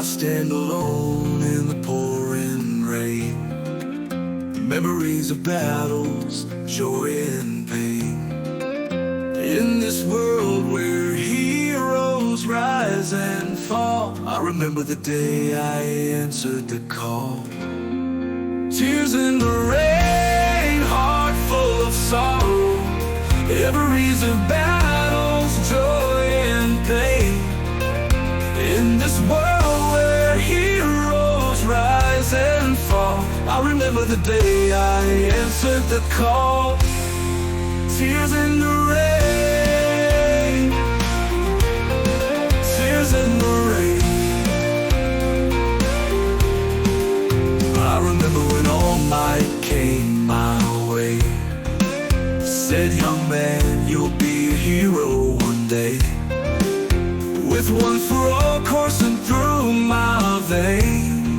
I stand alone in the pouring rain. Memories of battles, joy and pain. In this world where heroes rise and fall, I remember the day I answered the call. Tears in the rain, heart full of sorrow. Memories of battles, joy and pain. In this world where heroes rise and fall, I remember the day I answered the call. Tears in the rain, tears in the rain. I remember when all might came my way. Said, young man, you'll be a hero one day. With one for all coursing through my vein,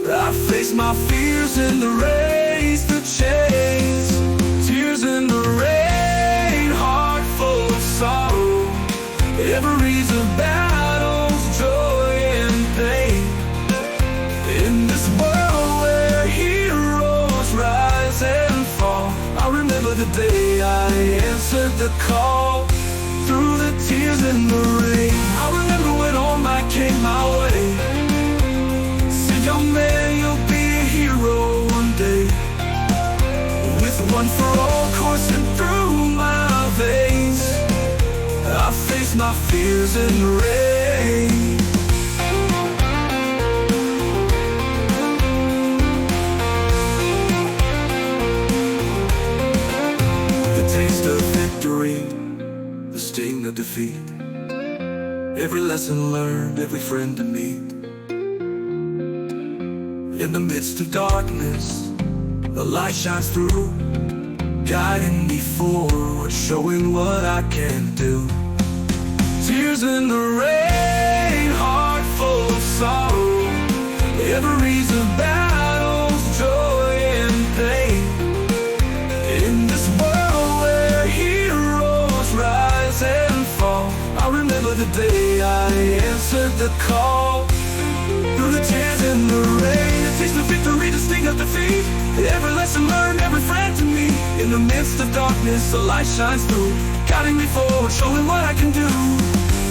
I face my fears in the race to chase. Tears in the rain, heart full of sorrow. Memories of battles, joy and pain. In this world where heroes rise and fall, I remember the day I answered the call. Through the tears in the rain, I remember when all might came my way. Said, young man, you'll be a hero one day. With one for all coursing through my veins, I face my fears in the rain. The taste of victory, the sting of defeat, every lesson learned, every friend to meet. In the midst of darkness, the light shines through, guiding me forward, showing what I can do. Tears in the rain, heart full of sorrow. Memories of battles, joy and pain. In this world where heroes rise and fall, I remember the day I answered the call. Through the tears in the rain, the taste of victory, the sting of defeat, every lesson learned, every friend to me. In the midst of darkness, the light shines through, guiding me forward, showing what I can do.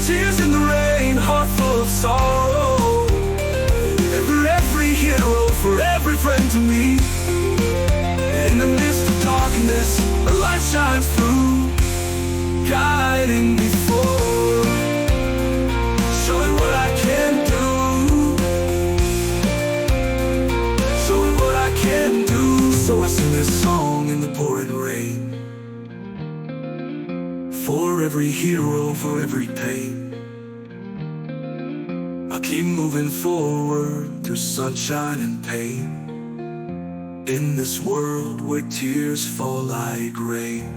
Tears in the rain, heart full of sorrow. For every hero, for every friend to me. In the midst of darkness, the light shines through, guiding me forward, showing what I can do, showing what I can do. So I sing this song in the pouring rain. For every hero, for every pain, I keep moving forward through sunshine and pain. In this world where tears fall like rain.